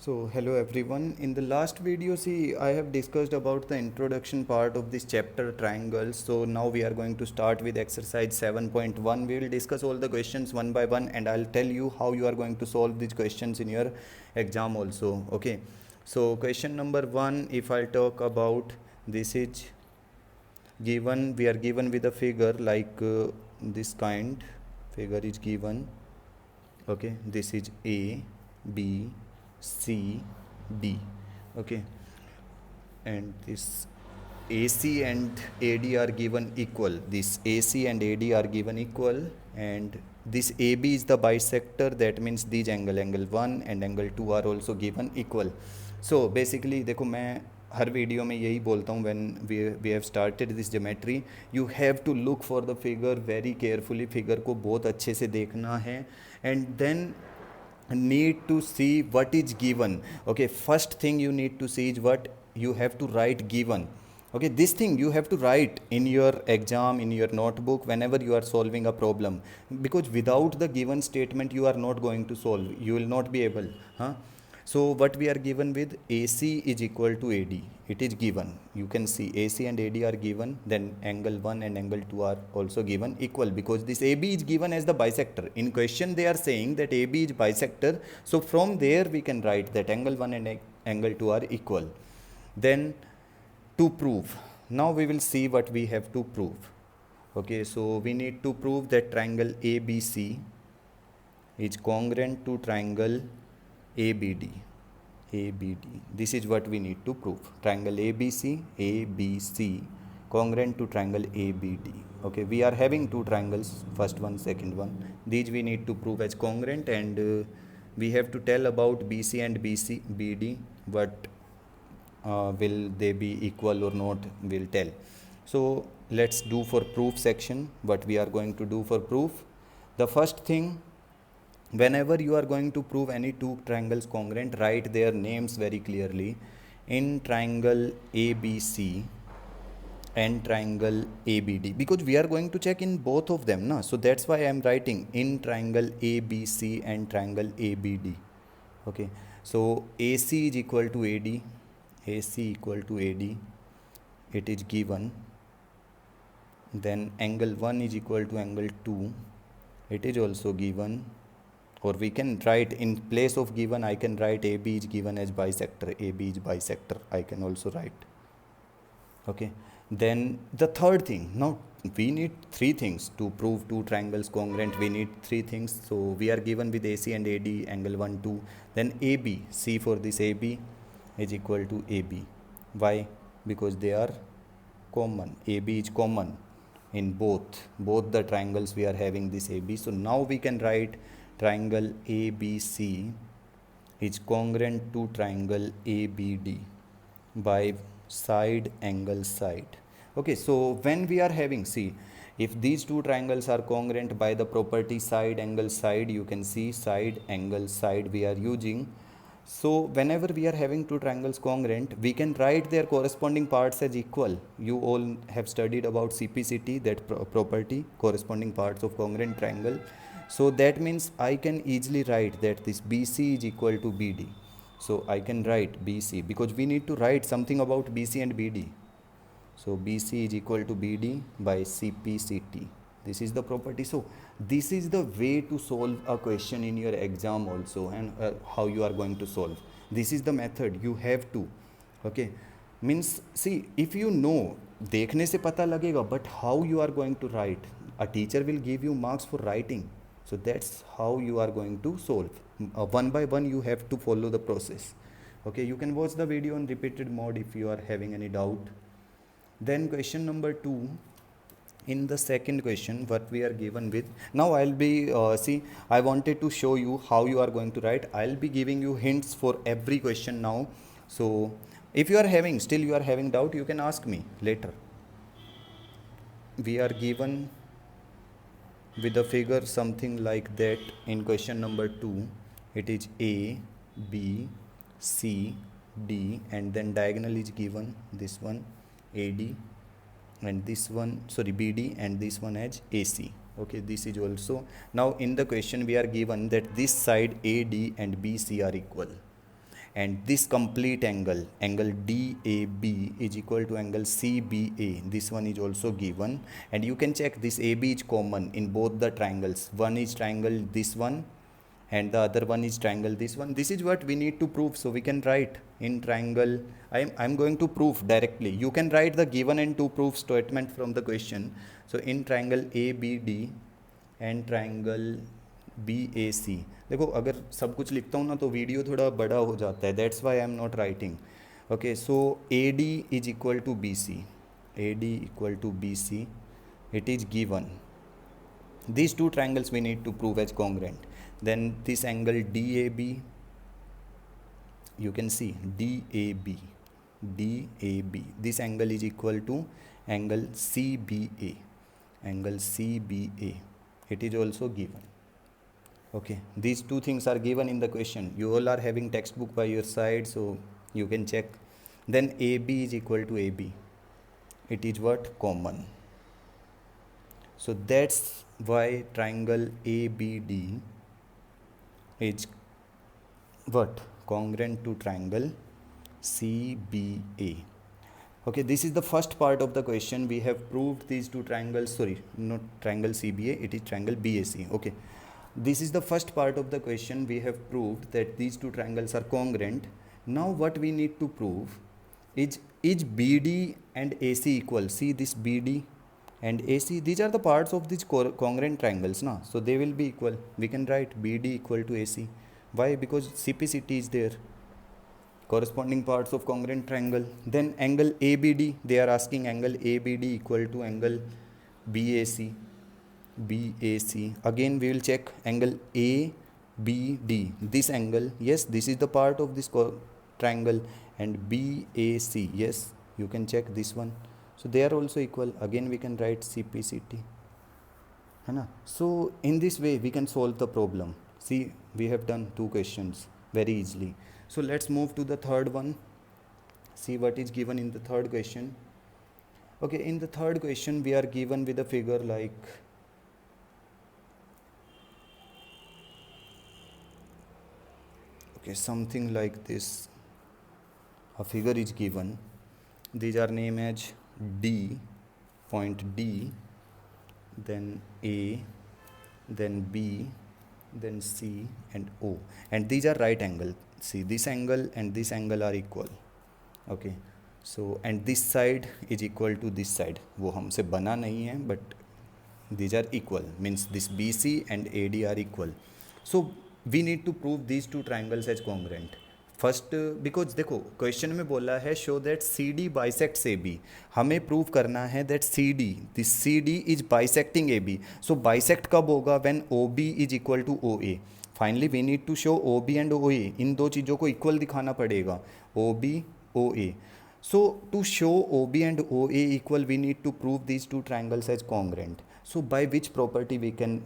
So hello everyone. In the last video, see, I have discussed about the introduction part of this chapter triangles. So now we are going to start with exercise 7.1. We will discuss all the questions one by one and I'll tell you how you are going to solve these questions in your exam also. Okay. So question number 1, if I talk about this is given, we are given with a figure like this kind. Figure is given. Okay, this is A, B, C, D. Okay, and this AC and AD are given equal. This AC and AD are given equal, and this AB is the bisector. That means these angle 1 and angle 2 are also given equal. So basically देखो मैं हर video में यही बोलता हूँ when we have started this geometry, you have to look for the figure very carefully. Figure को बहुत अच्छे से देखना है and then need to see what is given. Okay, first thing you need to see is what you have to write given. Okay, this thing you have to write in your exam, in your notebook, whenever you are solving a problem, because without the given statement you are not going to solve, you will not be able, huh? So what we are given with AC is equal to AD, it is given. You can see AC and AD are given, then angle 1 and angle 2 are also given equal, because this AB is given as the bisector. In question they are saying that AB is bisector, so from there we can write that angle 1 and angle 2 are equal. Then to prove, now we will see what we have to prove. Okay, so we need to prove that triangle ABC is congruent to triangle ABD. ABD. This is what we need to prove. Triangle ABC congruent to triangle ABD. Okay, we are having two triangles, first one, second one. These we need to prove as congruent, and we have to tell about BC and BD. What will they be equal or not, we'll tell. So let's do for proof section what we are going to do for proof. The first thing, whenever you are going to prove any two triangles congruent, write their names very clearly. In triangle ABC and triangle ABD, because we are going to check in both of them, na? So that's why I am writing in triangle ABC and triangle ABD. Okay, so AC is equal to AD, AC equal to AD, it is given. Then angle 1 is equal to angle 2, it is also given. Or we can write, in place of given, I can write AB is given as bisector. AB is bisector, I can also write. Okay, then the third thing, now we need three things to prove two triangles congruent. We need three things. So we are given with AC and AD, angle 1, 2. Then AB, C for this AB is equal to AB. Why? Because they are common. AB is common in both the triangles. We are having this AB. So now we can write triangle ABC is congruent to triangle ABD by side angle side. Okay, so when we are having, see, if these two triangles are congruent by the property side angle side, you can see side angle side we are using. So whenever we are having two triangles congruent, we can write their corresponding parts as equal. You all have studied about CPCT, that property, corresponding parts of congruent triangle. So that means I can easily write that this BC is equal to BD. So I can write BC, because we need to write something about BC and BD. So BC is equal to BD by CPCT. This is the property. So this is the way to solve a question in your exam also, and how you are going to solve. This is the method you have to. Okay, means, see, if you know, देखने से पता लगेगा, but how you are going to write, a teacher will give you marks for writing. So that's how you are going to solve. One by one you have to follow the process. Okay, you can watch the video in repeated mode if you are having any doubt. Then question number 2, in the second question what we are given with, now I'll be see, I wanted to show you how you are going to write. I'll be giving you hints for every question now. So if you are having, still you are having doubt, you can ask me later. We are given with a figure something like that in question number 2. It is A, B, C, D, and then diagonal is given, this one AD, and this one, sorry, BD, and this one as AC. Okay, this is also, now in the question we are given that this side AD and BC are equal, and this complete angle DAB is equal to angle CBA. This one is also given, and you can check this AB is common in both the triangles. One is triangle this one and the other one is triangle this one. This is what we need to prove. So we can write in triangle, I'm going to prove directly. You can write the given and to prove statement from the question. So in triangle ABD and triangle BAC, देखो अगर सब कुछ लिखता हूँ ना तो video थोड़ा बड़ा हो जाता है, that's why I am not writing. Okay, so AD is equal to BC, AD equal to BC, it is given. These two triangles we need to prove as congruent. Then this angle DAB, you can see DAB, this angle is equal to angle CBA, it is also given. Okay, these two things are given in the question. You all are having textbook by your side, so you can check. Then AB is equal to AB, it is what? Common. So that's why triangle ABD is what? Congruent to triangle CBA. Okay, this is the first part of the question. We have proved these two triangles, sorry, not triangle CBA, it is triangle BAC. Okay, this is the first part of the question. We have proved that these two triangles are congruent. Now what we need to prove is BD and AC equal? See this BD and AC, these are the parts of these congruent triangles, na? So they will be equal. We can write BD equal to AC. Why? Because CPCT is there, corresponding parts of congruent triangle. Then angle ABD, they are asking angle ABD equal to angle BAC. Again we will check angle ABD, this angle, yes, this is the part of this triangle, and BAC, yes, you can check this one. So they are also equal. Again we can write CPCT, है ना? So in this way we can solve the problem. See, we have done two questions very easily. So let's move to the third one. See what is given in the third question. Okay, in the third question we are given with a figure like, okay, something like this. A figure is given. These are named as D, point D, then A, then B, then C and O, and these are right angle. See, this angle and this angle are equal. Okay, so and this side is equal to this side. वो हमसे बना नहीं है, but these are equal, means this BC and AD are equal. So we need to prove these two triangles as congruent. First because देखो question में बोला है show that CD bisects AB. हमें प्रूव करना है that this CD is bisecting AB. So bisect कब होगा? When OB is equal to OA. Finally we need to show OB and OA, इन दो चीज़ों को इक्वल दिखाना पड़ेगा, OB OA. So to show OB and OA equal, we need to prove these two triangles as congruent. So by which property we can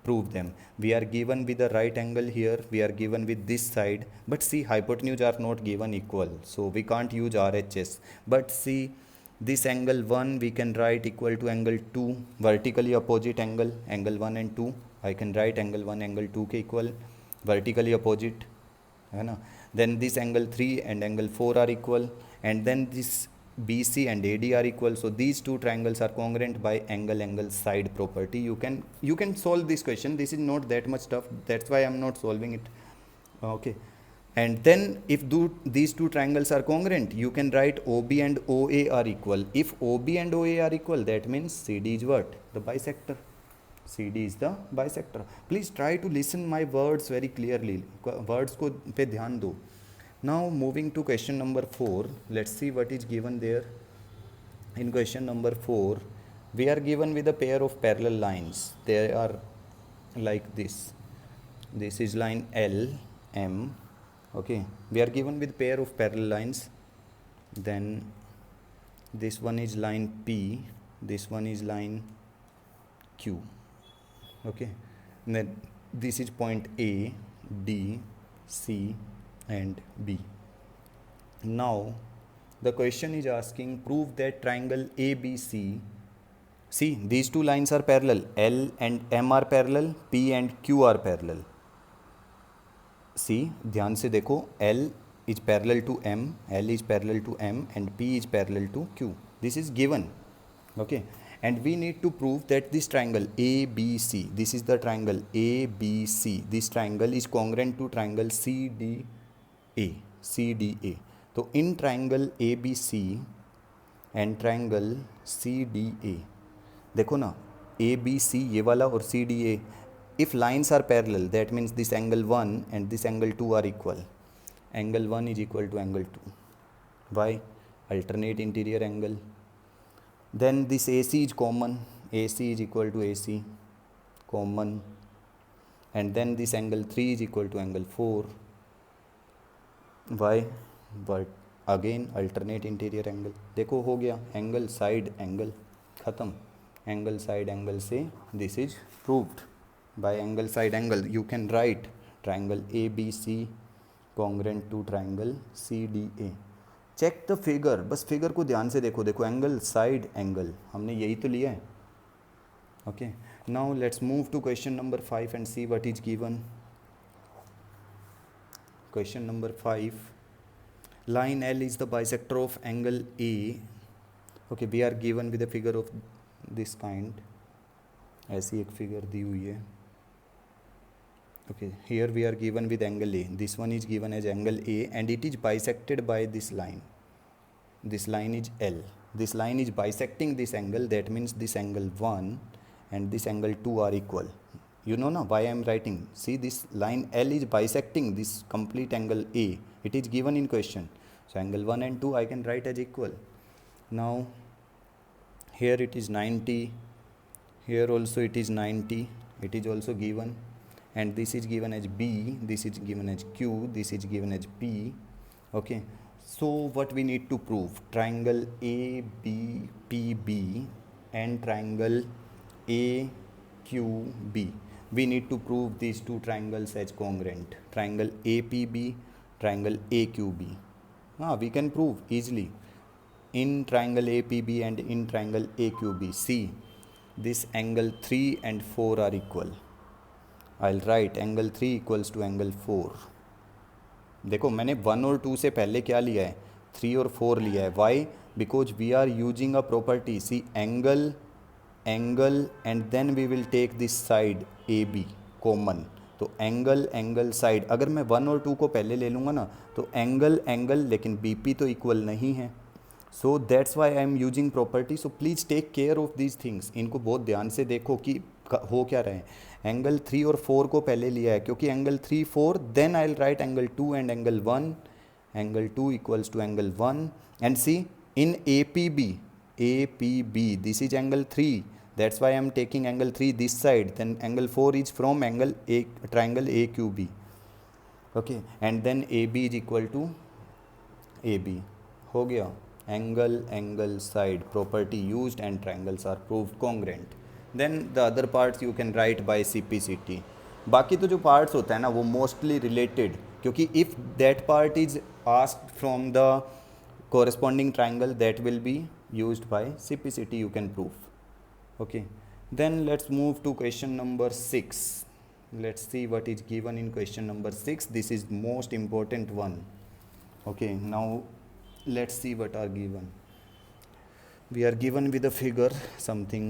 prove them? We are given with the right angle here, we are given with this side, but see, hypotenuse are not given equal, so we can't use RHS. But see, this angle 1 we can write equal to angle 2, vertically opposite angle, angle 1 and 2. I can write angle 1 angle 2 के equal, vertically opposite, है ना? Then this angle 3 and angle 4 are equal, and then this BC and AD are equal. So these two triangles are congruent by angle side property. You can solve this question. This is not that much tough, that's why I'm not solving it. Okay, and then if these two triangles are congruent, you can write OB and OA are equal. If OB and OA are equal, that means CD is what? The bisector. CD is the bisector. Please try to listen my words very clearly. Words को पे ध्यान दो. Now moving to question number 4, let's see what is given there. In question number 4, we are given with a pair of parallel lines. They are like this. This is line L, M. Okay, we are given with pair of parallel lines. Then this one is line P, this one is line Q. Okay, and then this is point A, D, C and B. Now the question is asking, prove that triangle ABC. See, these two lines are parallel, L and M are parallel, P and Q are parallel. See, ध्यान से देखो, L is parallel to M, L is parallel to M, and P is parallel to Q. This is given. Okay, and we need to prove that this triangle ABC, this is the triangle ABC, this triangle is congruent to triangle CDA. CDA. So in triangle ABC and triangle CDA, देखो ना ABC ये वाला और CDA, if lines are parallel, that means this angle 1 and this angle 2 are equal. Angle 1 is equal to angle 2. Why? Alternate interior angle. Then this AC is common. AC is equal to AC, common. And then this angle 3 is equal to angle 4. Why? But again alternate interior angle. देखो हो गया angle side angle ख़त्म. Angle side angle से this is proved. By angle side angle you can write triangle ABC congruent to triangle CDA. Check the figure, बस figure को ध्यान से देखो. देखो एंगल साइड एंगल हमने यही तो लिया है. Okay, now let's move to question number 5 and see what is given. Question number 5, line L is the bisector of angle A. Okay, we are given with a figure of this kind. ऐसी एक figure दी हुई है. Okay, here we are given with angle A. This one is given as angle A and it is bisected by this line. This line is L. This line is bisecting this angle. That means this angle 1 and this angle 2 are equal. You know now why I am writing. See, this line L is bisecting this complete angle A. It is given in question. So angle 1 and 2 I can write as equal. Now here it is 90. Here also it is 90. It is also given. And this is given as B, this is given as Q, this is given as P. Okay, so what we need to prove? Triangle ABPB and triangle AQB. We need to prove these two triangles as congruent. Triangle APB, triangle AQB. We can prove easily. In triangle APB and in triangle AQB, see, this angle 3 and 4 are equal. I'll write angle 3 equals to angle 4. देखो मैंने 1 और 2 से पहले क्या लिया है, 3 और 4 लिया है. Why? Because we are using a property. See angle angle and then we will take this side A B common. तो एंगल एंगल साइड, अगर मैं 1 और 2 को पहले ले लूँगा ना तो एंगल एंगल, लेकिन बी पी तो इक्वल नहीं है. So that's why I am using property. So please take care of these things. इनको बहुत ध्यान से देखो कि हो क्या रहे हैं. एंगल 3 और 4 को पहले लिया है क्योंकि angle 3 4, then I will write angle 2 and angle 1. Angle 2 equals to angle 1. And see in APB this is angle 3. That's why I am taking angle 3 this side. Then angle 4 is from angle triangle AQB. Okay, and then AB is equal to AB. हो गया. Angle angle side property used and triangles are proved congruent. Then the other parts you can write by CPCT. बाकी तो जो parts होता है ना वो mostly related, क्योंकि if that part is asked from the corresponding triangle, that will be used by CPCT, you can prove. Okay, then let's move to question number 6. Let's see what is given in question number 6. This is most important one. Okay, now let's see what are given. We are given with a figure, something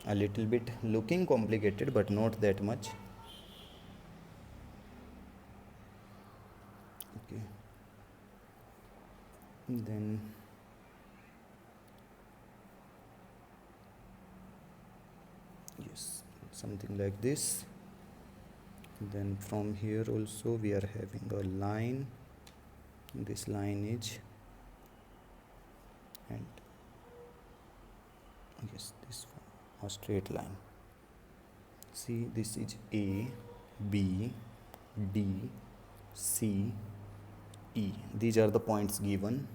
a little bit looking complicated but not that much. Okay, then yes, something like this. Then from here also we are having a line. This line is, and yes, this one, a straight line. See, this is A, B, D, C, E. These are the points given.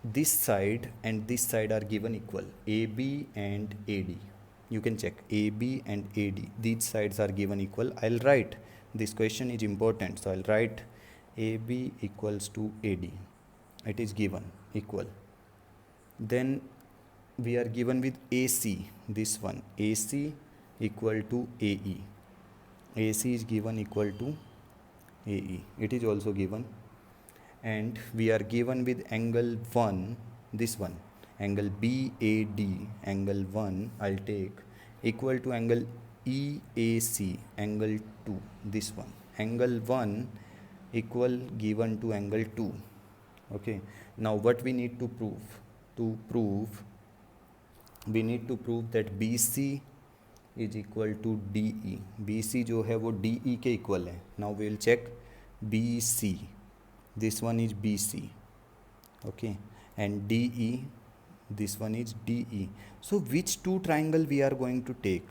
This side and this side are given equal, AB and AD. You can check AB and AD. These sides are given equal. I'll write, this question is important, so I'll write AB equals to AD. It is given equal. Then we are given with AC, this one, AC equal to AE. AC is given equal to AE. It is also given. and we are given with angle 1, this one, angle BAD, angle 1 I'll take equal to angle EAC, angle 2, this one, angle 1 equal given to angle 2. Okay, now what we need to prove, we need to prove that BC is equal to DE. BC जो है वो DE के equal है. Now we will check BC. This one is BC. Okay, and DE, this one is DE. So which two triangle we are going to take?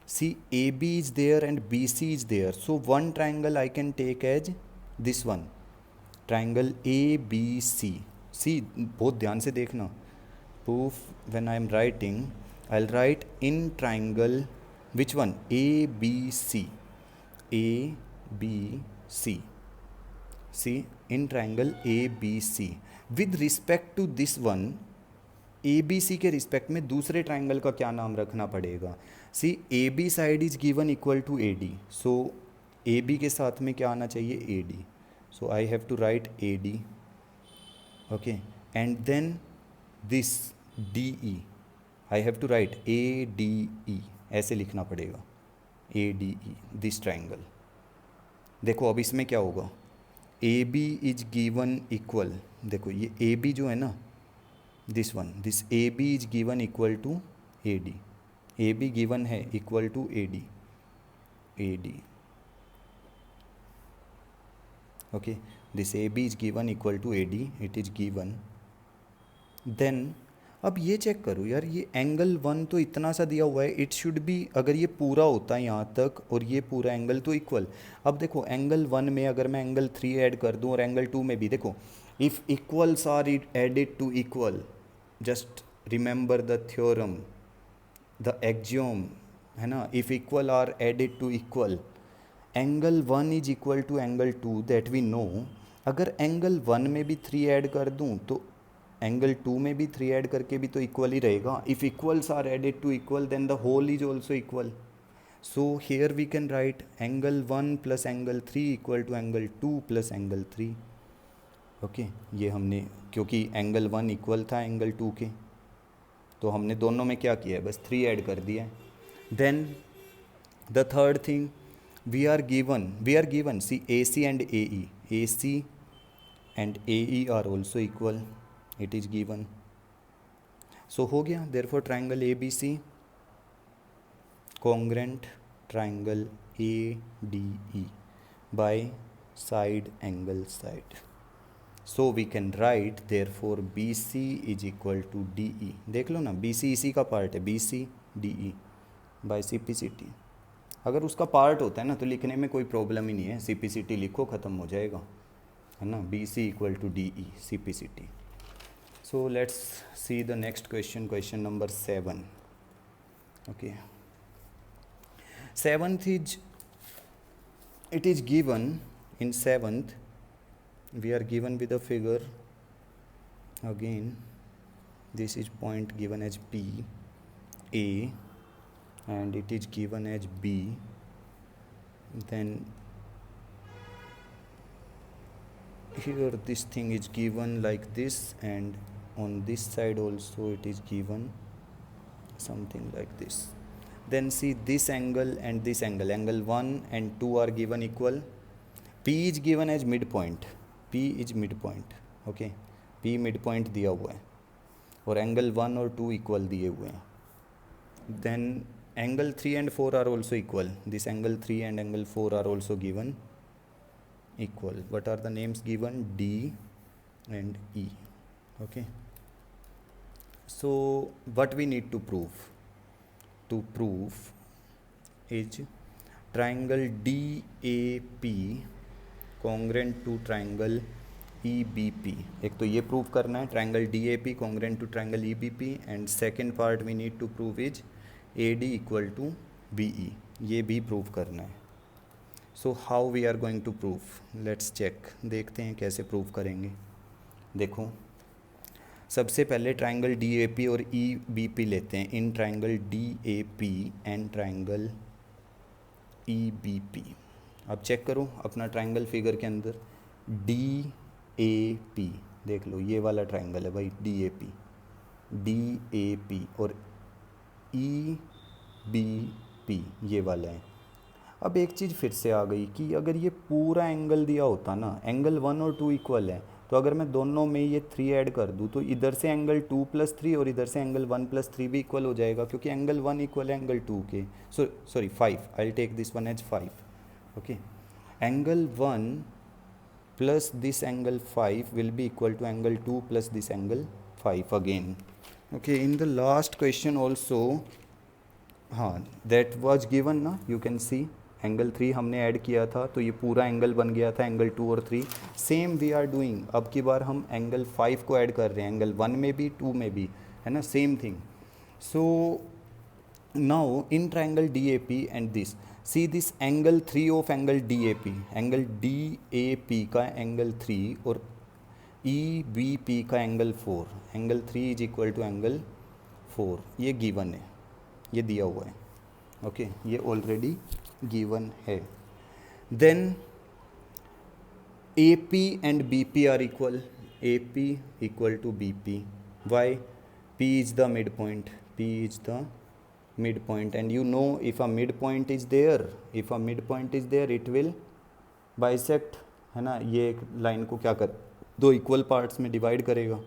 See, AB is there and BC is there. So one triangle I can take as this one, triangle ABC. See, बहुत ध्यान से देखना. Proof when I am writing, I'll write in triangle which one? ABC. ABC. See, in triangle ABC. With respect to this one, ABC के respect में दूसरे triangle का क्या नाम रखना पड़ेगा? See AB side is given equal to AD. So AB के साथ में क्या आना चाहिए? AD. So I have to write AD. Okay, and then this DE I have to write ADE. ऐसे लिखना पड़ेगा ADE, दिस ट्राइंगल. देखो अब इसमें क्या होगा? AB इज गिवन इक्वल, देखो ये AB जो है ना, this one, this AB is given equal to AD. AB given है equal to AD. Okay, this AB is given equal to AD, it is given. Then अब ये check करो यार, ये एंगल 1 तो इतना सा दिया हुआ है, इट शुड बी, अगर ये पूरा होता है यहाँ तक और ये पूरा एंगल तो इक्वल. अब देखो एंगल 1 में अगर मैं एंगल 3 ऐड कर दूँ और एंगल 2 में भी, देखो if equals are added to equal, just remember the theorem, the axiom है ना, if equal are added to equal, angle 1 is equal to angle 2, that we know. अगर एंगल 1 में भी 3 ऐड कर दूँ तो एंगल 2 में भी 3 ऐड करके भी तो इक्वल ही रहेगा. If equals are added to equal then the whole is also equal. So here we can write angle 1 plus angle 3 equal to angle 2 plus angle 3. Okay, ये हमने, क्योंकि एंगल 1 इक्वल था एंगल 2 के, तो हमने दोनों में क्या किया है? बस 3 ऐड कर दिया है. Then the third thing, we are given C AC and AE. AC and AE are also equal, it is given. So हो गया, therefore triangle ABC congruent triangle ADE by side angle side. So we can write therefore BC is equal to DE. देख लो ना, BC इसी का part है, BC DE by CPCT. अगर उसका part होता है ना तो लिखने में कोई प्रॉब्लम ही नहीं है, CPCT लिखो, ख़त्म हो जाएगा, है ना. BC equal to DE, CPCT. So let's see the next question, question number 7. Okay. 7th is, it is given in 7th, we are given with a figure. Again, this is point given as P, A, and it is given as B. Then here this thing is given like this, and on this side also it is given something like this. Then see this angle and this angle, angle 1 and 2 are given equal. P is given as midpoint, P is midpoint. Okay, P midpoint दिया हुआ है और angle 1 और 2 equal दिए हुए हैं. Then angle 3 and 4 are also equal. This angle 3 and angle 4 are also given equal. What are the names given? D and E. Okay, so what we need to prove? To prove is triangle DAP congruent to triangle EBP. एक तो ये prove करना है, triangle DAP congruent to triangle EBP, and second part we need to prove is AD equal to BE. ये भी prove करना है. So how we are going to prove? Let's check. देखते हैं कैसे प्रूव करेंगे. देखो सबसे पहले ट्राइंगल DAP और EBP लेते हैं. In triangle DAP and triangle EBP. अब चेक करो अपना ट्राइंगल फिगर के अंदर, ए पी, देख लो ये वाला ट्राइंगल है भाई, डी ए पी, और ई बी पी ये वाला है। अब एक चीज़ फिर से आ गई कि अगर ये पूरा एंगल दिया होता ना, एंगल 1 और 2 इक्वल है, तो अगर मैं दोनों में ये 3 ऐड कर दूँ तो इधर से एंगल 2 + 3 और इधर से एंगल 1 + 3 भी इक्वल हो जाएगा, क्योंकि एंगल 1 इक्वल है एंगल 2 के। Sorry 5, I will take this one as 5। Okay, angle 1 plus this angle 5 will be equal to angle 2 plus this angle 5 again. Okay, in the last question also, हाँ that was given ना, you can see angle 3 हमने add किया था तो ये पूरा angle बन गया था एंगल 2 और 3। सेम वी आर डूइंग, अब की बार हम एंगल 5 को ऐड कर रहे हैं एंगल 1 में भी 2 में भी, है ना, same thing. So now in triangle DAP and this, see this angle 3 of angle DAP, angle DAP का एंगल 3 और EBP का angle 4, angle 3 is equal to angle 4, ये गिवन है, ये दिया हुआ है। ओके, ये ऑलरेडी गिवन है। Then AP and BP are equal, AP equal to BP, why? P is the midpoint, P is the midpoint, and you know if a midpoint is there, it will bisect, है ना, ये एक line को क्या कर, दो equal parts में divide करेगा।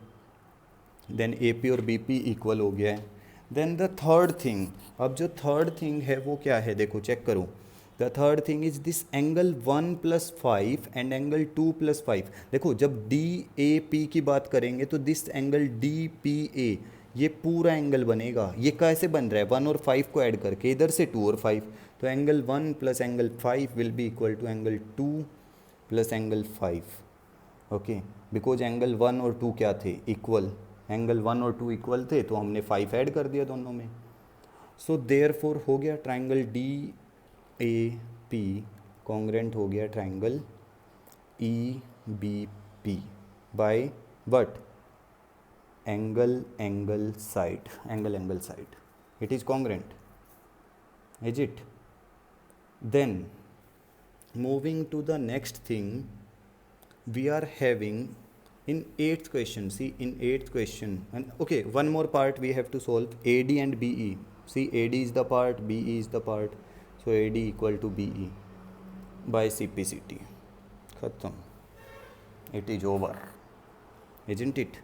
देन AP और BP इक्वल हो गया है। देन द थर्ड थिंग, अब जो थर्ड थिंग है वो क्या है, देखो चेक करो। The third thing is this angle 1 + 5 and angle 2 + 5। देखो जब DAP की बात करेंगे तो दिस एंगल DPA, ये पूरा एंगल बनेगा। ये कैसे बन रहा है, 1 और 5 को ऐड करके, इधर से 2 और 5, तो angle 1 + angle 5 will be equal to angle 2 + angle 5। Okay, because angle 1 और 2 क्या थे, इक्वल, एंगल 1 और 2 इक्वल थे तो हमने 5 ऐड कर दिया दोनों में। सो देयरफॉर हो गया ट्राइंगल DAP कॉन्ग्रेंट हो गया triangle EBP by but angle side, it is congruent, is it? Then moving to the next thing, we are having in 8th question, see in 8th question, and okay, one more part we have to solve, AD and BE. See, AD is the part, BE is the part, so AD equal to BE by CPCT, khatam, it is over, isn't it?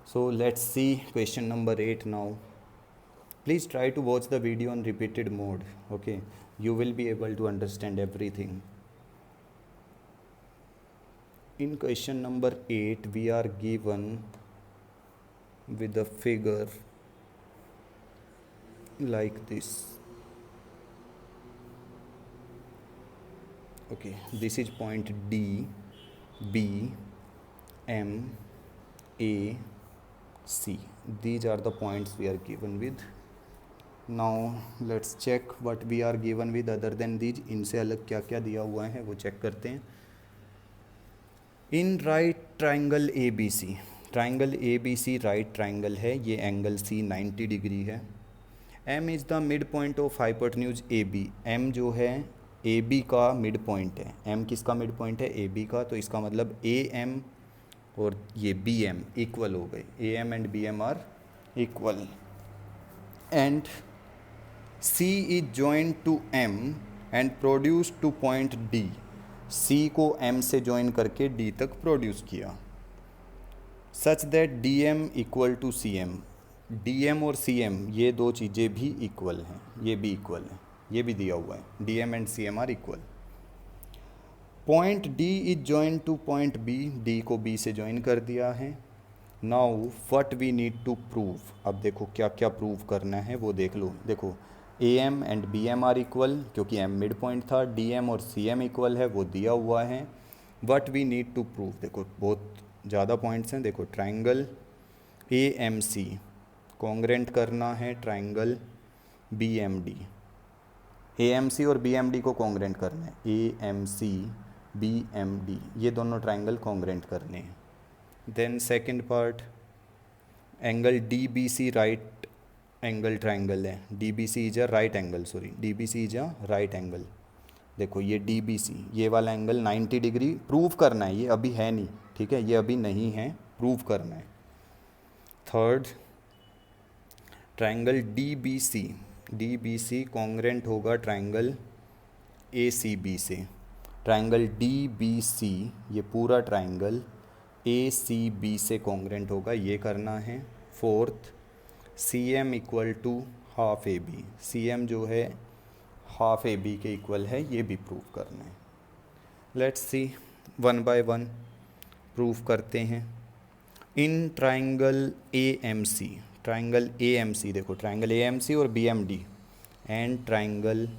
So let's see question number 8 now. Please try to watch the video on repeated mode. Okay, you will be able to understand everything. In question number 8 we are given with a figure like this. Okay, this is point D, B, M, A, C. These are the points we are given with. Now let's check what we are given with other than these. इनसे अलग क्या क्या दिया हुआ है वो check करते हैं। In right triangle ABC, triangle ABC right triangle है, ये एंगल C 90 डिग्री है। M is the mid point of hypotenuse AB, M जो है AB का मिड पॉइंट है। M किसका मिड पॉइंट है, AB का, तो इसका मतलब AM और ये BM इक्वल हो गए, AM and BM are equal. And C is joint to M and produce to point D, C को M से जॉइन करके D तक प्रोड्यूस किया, such that DM equal to CM, DM और CM ये दो चीज़ें भी इक्वल हैं, ये भी इक्वल है, ये भी दिया हुआ है, DM and CM are equal. Point D is join to point B, D को B से जॉइन कर दिया है। Now what we need to prove, अब देखो क्या क्या प्रूव करना है वो देख लो। देखो AM and BM are equal, क्योंकि M मिड पॉइंट था, DM और CM इक्वल है वो दिया हुआ है। What we need to prove, देखो बहुत ज़्यादा पॉइंट्स हैं। देखो ट्राइंगल AMC कॉन्ग्रेंट करना है ट्राइंगल BMD, AMC और BMD को कॉन्ग्रेंट करना है, AMC BMD ये दोनों ट्राइंगल कॉन्ग्रेंट करने हैं। Then second part, angle DBC right angle triangle है, DBC is a right angle, sorry DBC is a right angle. देखो ये DBC ये वाला एंगल 90 डिग्री प्रूव करना है, ये अभी है नहीं, ठीक है, ये अभी नहीं है, प्रूव करना है। Third, triangle D B C congruent होगा ट्राइंगल ए सी बी से। ट्राइंगल डी बी सी, ये पूरा ट्राइंगल ए सी बी से कॉन्ग्रेंट होगा, ये करना है। Fourth, C M equal to half A B, C M जो है हाफ ए बी के इक्वल है, ये भी प्रूव करना है। Let's see, one by one prove करते हैं। In triangle A M C, triangle A M C, देखो ट्राइंगल ए एम सी और B M D and triangle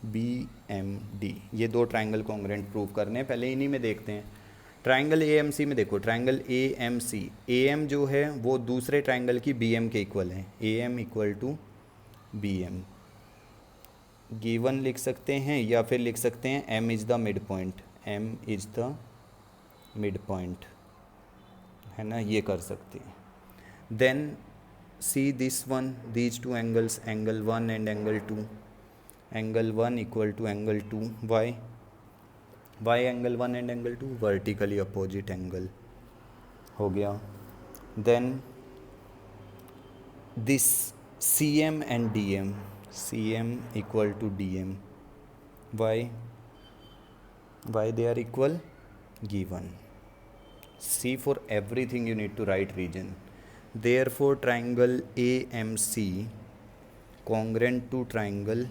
B M D, ये दो ट्राइंगल कॉन्ग्रेंट प्रूव करने हैं। पहले इन्हीं में देखते हैं। ट्राइंगल ए एम सी में देखो, triangle A M C, A M जो है वो दूसरे ट्राइंगल की बी एम के इक्वल है, A M equal to B M. Given लिख सकते हैं या फिर लिख सकते हैं M is the mid point, M is the mid point, है ना, ये कर सकते हैं। Then see this one, these two angles, angle 1 and angle 2, angle 1 equal to angle 2, why angle 1 and angle 2 vertically opposite angle हो गया। Then this C M and D M, C M equal to D M, why they are equal, given. See for everything you need to write reason. Therefore triangle A M C congruent to triangle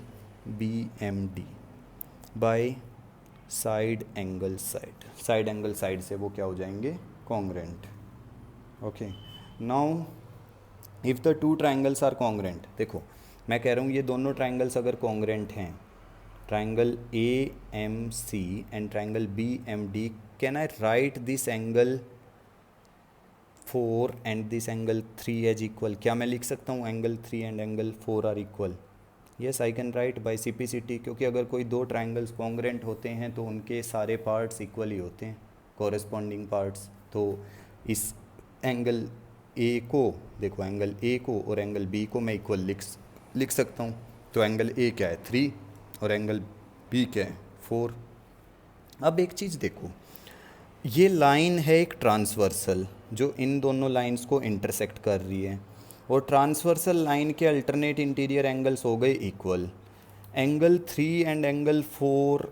B M D by side angle side से वो क्या हो जाएंगे, congruent. Okay, now if the two triangles are congruent, देखो मैं कह रहा हूँ ये दोनों ट्राइंगल्स अगर कॉन्ग्रेंट हैं, triangle A M C and triangle B M D, can I write this angle 4 and this angle 3 as equal? क्या मैं लिख सकता हूँ angle 3 and angle 4 are equal? Yes, I can write by simplicity, क्योंकि अगर कोई दो ट्राइंगल्स कॉन्ग्रेंट होते हैं तो उनके सारे पार्ट्स इक्वल ही होते हैं, कॉरेस्पॉन्डिंग पार्ट्स। तो इस एंगल ए को, देखो एंगल ए को और एंगल बी को मैं इक्वल लिख सकता हूँ। तो एंगल ए क्या है 3 और एंगल बी क्या है 4। अब एक चीज़ देखो, ये लाइन है एक ट्रांसवर्सल जो इन दोनों लाइंस को इंटरसेक्ट कर रही है, और ट्रांसवर्सल लाइन के अल्टरनेट इंटीरियर एंगल्स हो गए इक्वल। एंगल 3 एंड एंगल 4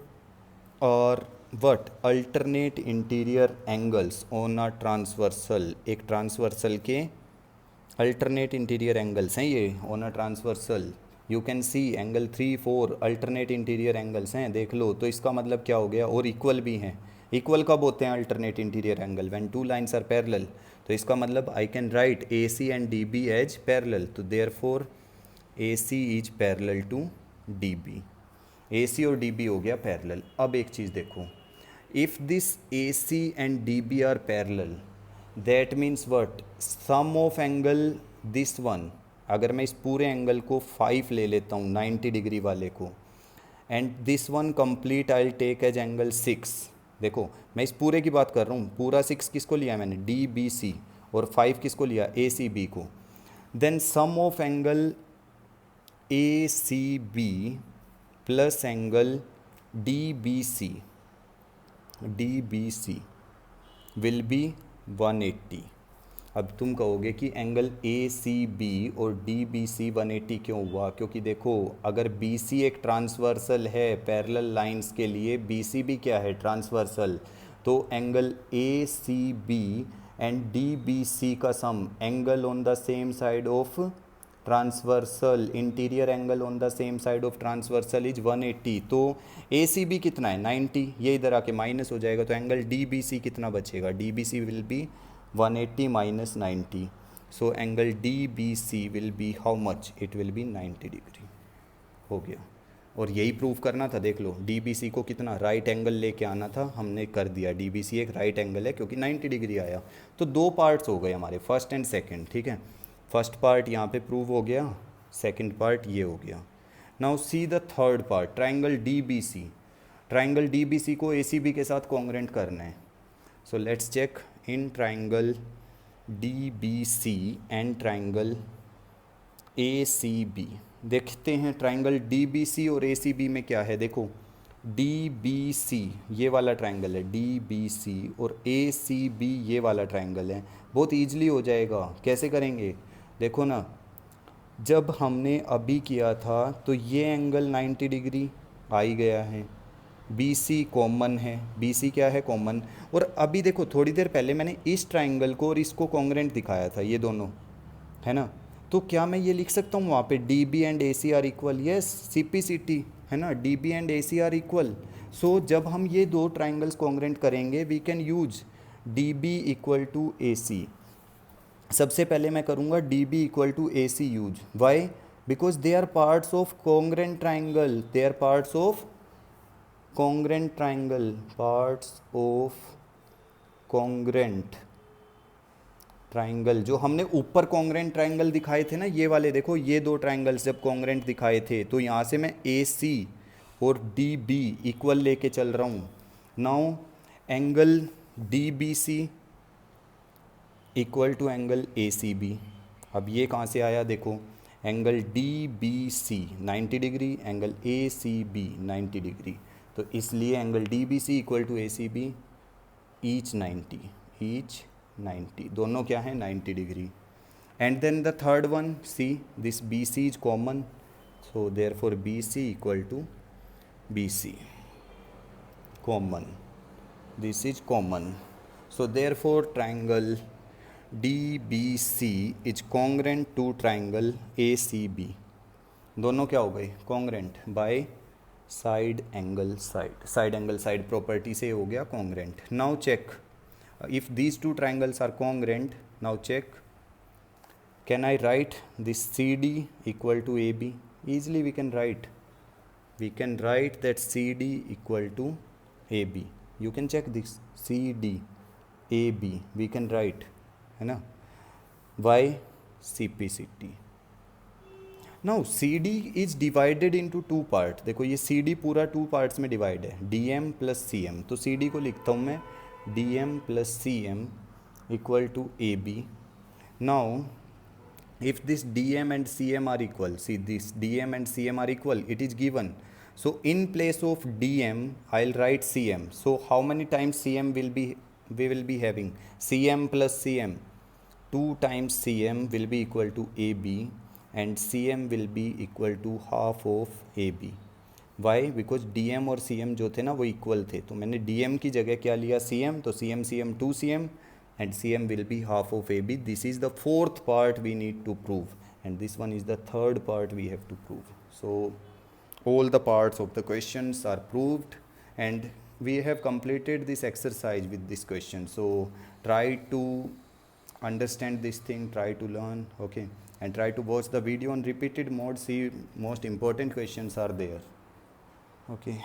और what, alternate interior angles on a transversal, एक ट्रांसवर्सल के अल्टरनेट इंटीरियर एंगल्स हैं ये on a transversal. You can see angle 3 4 alternate interior angles हैं, देख लो। तो इसका मतलब क्या हो गया, और इक्वल भी हैं। इक्वल कब होते हैं alternate interior angle? When two lines are parallel. तो इसका मतलब I can write A C and D B as parallel. तो therefore A C is parallel to D B, A C और डी बी हो गया पैरेलल। अब एक चीज़ देखो, if this A C and D B are parallel, that means what, sum of angle this one, अगर मैं इस पूरे एंगल को 5 ले लेता हूँ 90 डिग्री वाले को, and this one complete I will take as angle 6। देखो मैं इस पूरे की बात कर रहा हूँ, पूरा 6 किसको लिया मैंने, डी बी सी, और 5 किसको लिया, ए सी बी को। Then sum of angle A C B plus angle D B C will be 180। अब तुम कहोगे कि एंगल ए सी बी और डी बी सी 180 क्यों हुआ? क्योंकि देखो अगर बी सी एक ट्रांसवर्सल है पैरेलल लाइंस के लिए, बी सी भी क्या है, ट्रांसवर्सल, तो angle A C B and D B C का sum, angle on the same side of transversal, interior angle on the same side of transversal is 180। तो ए C B कितना है 90, ये इधर आके माइनस हो जाएगा, तो एंगल डी बी सी कितना बचेगा, D B C will be 180 minus 90. So angle DBC will be how much? It will be 90 degree. हो गया। और यही प्रूव करना था, देख लो DBC को कितना राइट एंगल लेके आना था, हमने कर दिया। DBC एक राइट एंगल है क्योंकि 90 डिग्री आया। तो दो पार्ट्स हो गए हमारे, फर्स्ट एंड सेकंड, ठीक है। फर्स्ट पार्ट यहाँ पे प्रूव हो गया, सेकंड पार्ट ये हो गया। Now see the third part, triangle DBC। Triangle DBC को ACB के साथ कॉन्ग्रेंट करना है। So let's check in triangle DBC and triangle ACB। देखते हैं ट्राइंगल DBC और ACB में क्या है। देखो डी बी सी ये वाला ट्रायंगल है, डी बी सी, और ए सी बी ये वाला ट्रायंगल है। बहुत ईजिली हो जाएगा। कैसे करेंगे देखो ना, जब हमने अभी किया था तो ये एंगल 90 डिग्री आ ही गया है, बी सी कॉमन है, बी सी क्या है कॉमन। और अभी देखो थोड़ी देर पहले मैंने इस ट्रायंगल को और इसको कॉन्ग्रेंट दिखाया था, ये दोनों है ना। तो क्या मैं ये लिख सकता हूँ वहाँ पे D B and A C R equal, yes C P C T है ना, डी B and A C R इक्वल। सो जब हम ये दो ट्राइंगल्स कॉन्ग्रेंट करेंगे we can use D B equal to A C. सबसे पहले मैं करूँगा D B equal to A C use, why, because they are parts of congruent triangle, they are parts of congruent triangle, parts of congruent triangle. जो हमने ऊपर congruent triangle दिखाए थे ना, ये वाले देखो, ये दो ट्राइंगल्स जब कॉन्ग्रेंट दिखाए थे तो यहाँ से मैं ए सी और डी बी इक्वल लेके चल रहा हूँ। Now angle D B C equal to angle A C B. अब ये कहाँ से आया देखो, angle D B C 90 degree, angle A C B 90 degree, तो इसलिए angle D B C equal to A C B each 90, each 90, दोनों क्या है 90 degree. And then the third one see, this B C is common, so therefore B C equal to B C common, this is common. So therefore triangle D B C is congruent to triangle A C B. दोनों क्या हो गए congruent by side angle side, side angle side property से हो गया congruent. Now check if these two triangles are congruent, now check, can I write this CD equal to AB? Easily we can write that CD equal to AB. You can check this, CD AB we can write, है ना, why CPCT. Now CD is divided into two parts, देखो ये CD पूरा two parts में divide है, DM plus CM, तो CD को लिखता हूँ मैं dm plus cm equal to ab. Now if this dm and cm are equal, see this dm and cm are equal, it is given, so in place of dm I'll write cm. So how many times cm will be, we will be having cm plus cm, 2 times cm will be equal to ab and cm will be equal to half of ab. Why, because D M और C M जो थे ना वो equal थे, तो मैंने D M की जगह क्या लिया सी एम, तो C M 2 C M and C M will be half of A B. This is the fourth part we need to prove and this one is the third part we have to prove. So all the parts of the questions are proved and we have completed this exercise with this question. So try to understand this thing, try to learn, okay, and try to watch the video on repeated mode, see most important questions are there. Okay.